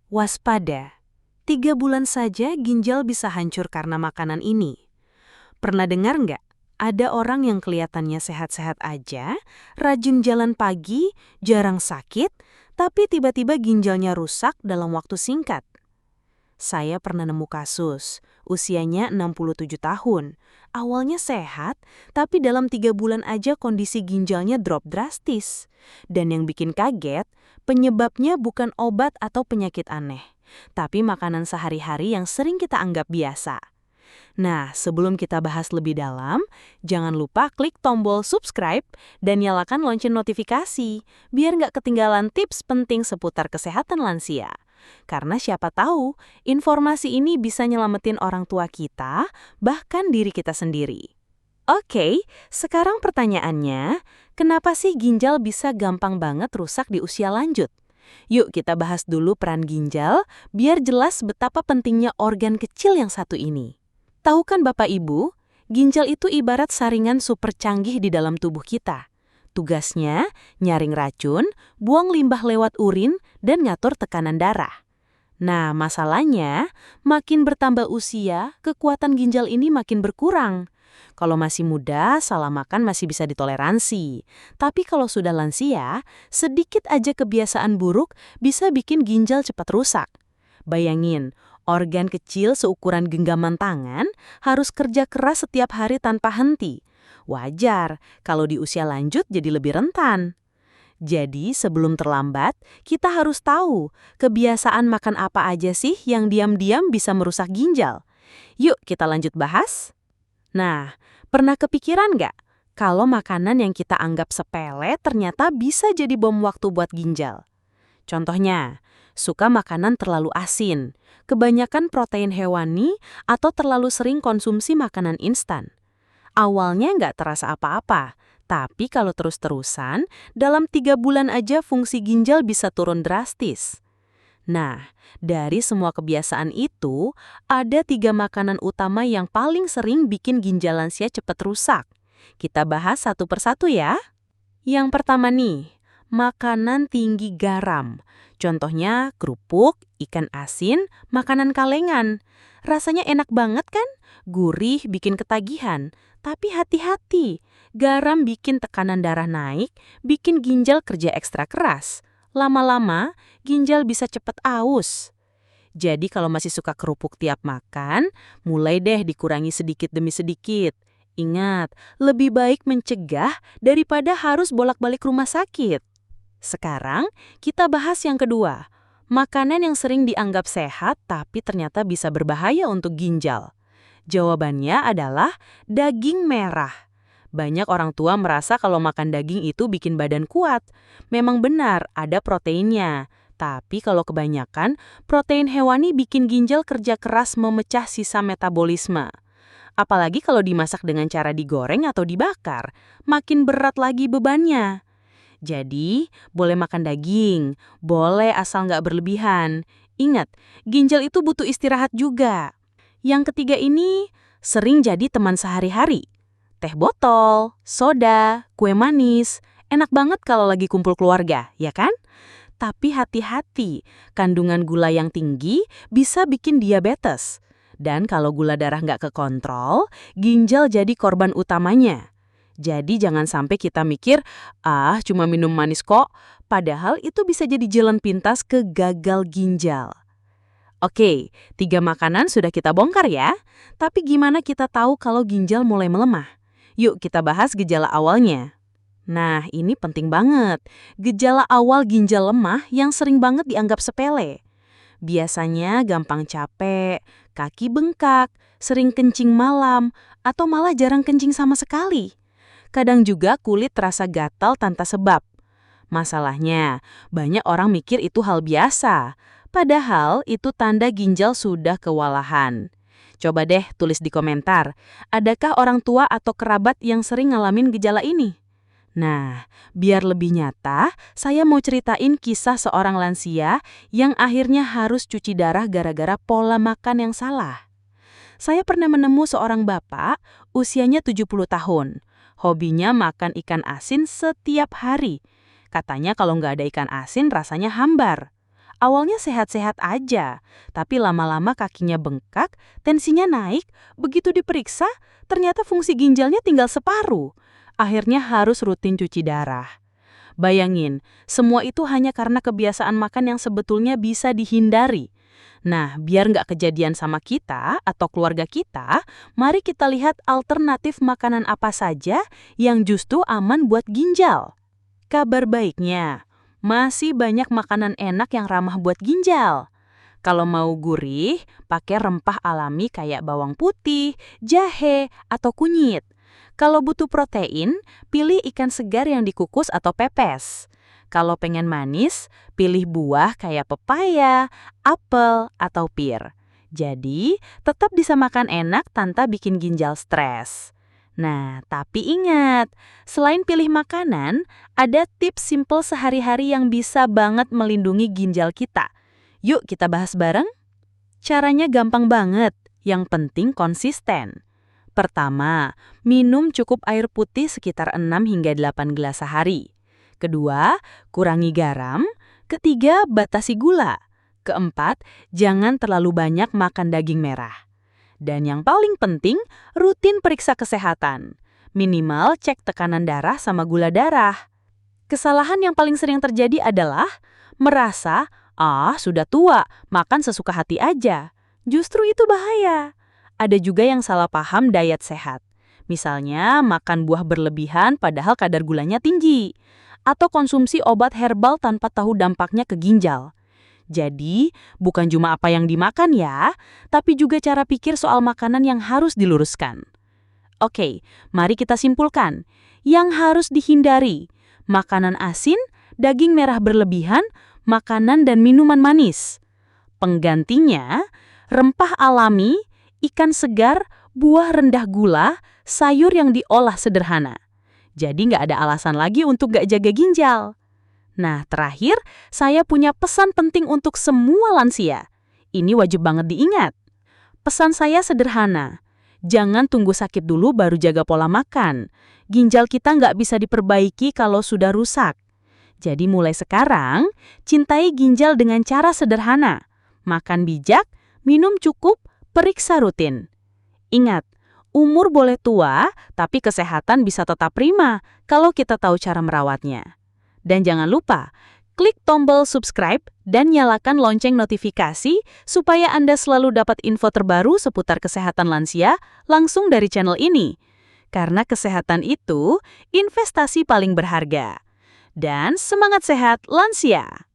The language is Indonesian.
Waspada, 3 bulan saja ginjal bisa hancur karena makanan ini. Pernah dengar nggak? Ada orang yang kelihatannya sehat-sehat aja, rajin jalan pagi, jarang sakit, tapi tiba-tiba ginjalnya rusak dalam waktu singkat. Saya pernah nemu kasus, usianya 67 tahun. Awalnya sehat, tapi dalam 3 bulan aja kondisi ginjalnya drop drastis. Dan yang bikin kaget, penyebabnya bukan obat atau penyakit aneh, tapi makanan sehari-hari yang sering kita anggap biasa. Nah, sebelum kita bahas lebih dalam, jangan lupa klik tombol subscribe dan nyalakan lonceng notifikasi, biar nggak ketinggalan tips penting seputar kesehatan lansia. Karena siapa tahu, informasi ini bisa nyelamatin orang tua kita, bahkan diri kita sendiri. Oke, sekarang pertanyaannya, kenapa sih ginjal bisa gampang banget rusak di usia lanjut? Yuk kita bahas dulu peran ginjal, biar jelas betapa pentingnya organ kecil yang satu ini. Tahu kan Bapak Ibu, ginjal itu ibarat saringan super canggih di dalam tubuh kita. Tugasnya, nyaring racun, buang limbah lewat urin, dan ngatur tekanan darah. Nah, masalahnya, makin bertambah usia, kekuatan ginjal ini makin berkurang. Kalau masih muda, salah makan masih bisa ditoleransi. Tapi kalau sudah lansia, sedikit aja kebiasaan buruk bisa bikin ginjal cepat rusak. Bayangin, organ kecil seukuran genggaman tangan harus kerja keras setiap hari tanpa henti. Wajar kalau di usia lanjut jadi lebih rentan. Jadi sebelum terlambat, kita harus tahu kebiasaan makan apa aja sih yang diam-diam bisa merusak ginjal. Yuk kita lanjut bahas. Nah, pernah kepikiran nggak kalau makanan yang kita anggap sepele ternyata bisa jadi bom waktu buat ginjal? Contohnya, suka makanan terlalu asin, kebanyakan protein hewani, atau terlalu sering konsumsi makanan instan. Awalnya nggak terasa apa-apa, tapi kalau terus-terusan, dalam 3 bulan aja fungsi ginjal bisa turun drastis. Nah, dari semua kebiasaan itu, ada 3 makanan utama yang paling sering bikin ginjal lansia cepat rusak. Kita bahas satu persatu ya. Yang pertama nih, makanan tinggi garam. Contohnya kerupuk, ikan asin, makanan kalengan. Rasanya enak banget kan? Gurih, bikin ketagihan. Tapi hati-hati, garam bikin tekanan darah naik, bikin ginjal kerja ekstra keras. Lama-lama, ginjal bisa cepat aus. Jadi kalau masih suka kerupuk tiap makan, mulai deh dikurangi sedikit demi sedikit. Ingat, lebih baik mencegah daripada harus bolak-balik rumah sakit. Sekarang, kita bahas yang kedua. Makanan yang sering dianggap sehat tapi ternyata bisa berbahaya untuk ginjal. Jawabannya adalah daging merah. Banyak orang tua merasa kalau makan daging itu bikin badan kuat. Memang benar, ada proteinnya. Tapi kalau kebanyakan, protein hewani bikin ginjal kerja keras memecah sisa metabolisme. Apalagi kalau dimasak dengan cara digoreng atau dibakar, makin berat lagi bebannya. Jadi, boleh makan daging, boleh asal nggak berlebihan. Ingat, ginjal itu butuh istirahat juga. Yang ketiga ini sering jadi teman sehari-hari. Teh botol, soda, kue manis, enak banget kalau lagi kumpul keluarga, ya kan? Tapi hati-hati, kandungan gula yang tinggi bisa bikin diabetes. Dan kalau gula darah nggak kekontrol, ginjal jadi korban utamanya. Jadi jangan sampai kita mikir, cuma minum manis kok. Padahal itu bisa jadi jalan pintas ke gagal ginjal. Oke, 3 makanan sudah kita bongkar ya. Tapi gimana kita tahu kalau ginjal mulai melemah? Yuk kita bahas gejala awalnya. Nah, ini penting banget. Gejala awal ginjal lemah yang sering banget dianggap sepele. Biasanya gampang capek, kaki bengkak, sering kencing malam, atau malah jarang kencing sama sekali. Kadang juga kulit terasa gatal tanpa sebab. Masalahnya, banyak orang mikir itu hal biasa. Padahal itu tanda ginjal sudah kewalahan. Coba deh tulis di komentar, adakah orang tua atau kerabat yang sering ngalamin gejala ini? Nah, biar lebih nyata, saya mau ceritain kisah seorang lansia yang akhirnya harus cuci darah gara-gara pola makan yang salah. Saya pernah menemu seorang bapak, usianya 70 tahun. Hobinya makan ikan asin setiap hari. Katanya kalau nggak ada ikan asin rasanya hambar. Awalnya sehat-sehat aja, tapi lama-lama kakinya bengkak, tensinya naik, begitu diperiksa, ternyata fungsi ginjalnya tinggal separuh. Akhirnya harus rutin cuci darah. Bayangin, semua itu hanya karena kebiasaan makan yang sebetulnya bisa dihindari. Nah, biar nggak kejadian sama kita atau keluarga kita, mari kita lihat alternatif makanan apa saja yang justru aman buat ginjal. Kabar baiknya, masih banyak makanan enak yang ramah buat ginjal. Kalau mau gurih, pakai rempah alami kayak bawang putih, jahe, atau kunyit. Kalau butuh protein, pilih ikan segar yang dikukus atau pepes. Kalau pengen manis, pilih buah kayak pepaya, apel, atau pir. Jadi, tetap bisa makan enak tanpa bikin ginjal stres. Nah, tapi ingat, selain pilih makanan, ada tips simple sehari-hari yang bisa banget melindungi ginjal kita. Yuk kita bahas bareng. Caranya gampang banget, yang penting konsisten. Pertama, minum cukup air putih sekitar 6 hingga 8 gelas sehari. Kedua, kurangi garam. Ketiga, batasi gula. Keempat, jangan terlalu banyak makan daging merah. Dan yang paling penting, rutin periksa kesehatan. Minimal cek tekanan darah sama gula darah. Kesalahan yang paling sering terjadi adalah merasa, sudah tua, makan sesuka hati aja. Justru itu bahaya. Ada juga yang salah paham diet sehat. Misalnya, makan buah berlebihan padahal kadar gulanya tinggi. Atau konsumsi obat herbal tanpa tahu dampaknya ke ginjal. Jadi, bukan cuma apa yang dimakan ya, tapi juga cara pikir soal makanan yang harus diluruskan. Oke, mari kita simpulkan. Yang harus dihindari, makanan asin, daging merah berlebihan, makanan dan minuman manis. Penggantinya, rempah alami, ikan segar, buah rendah gula, sayur yang diolah sederhana. Jadi nggak ada alasan lagi untuk nggak jaga ginjal. Nah, terakhir, saya punya pesan penting untuk semua lansia. Ini wajib banget diingat. Pesan saya sederhana. Jangan tunggu sakit dulu baru jaga pola makan. Ginjal kita nggak bisa diperbaiki kalau sudah rusak. Jadi mulai sekarang, cintai ginjal dengan cara sederhana. Makan bijak, minum cukup, periksa rutin. Ingat, umur boleh tua, tapi kesehatan bisa tetap prima kalau kita tahu cara merawatnya. Dan jangan lupa, klik tombol subscribe dan nyalakan lonceng notifikasi supaya Anda selalu dapat info terbaru seputar kesehatan lansia langsung dari channel ini. Karena kesehatan itu investasi paling berharga. Dan semangat sehat lansia!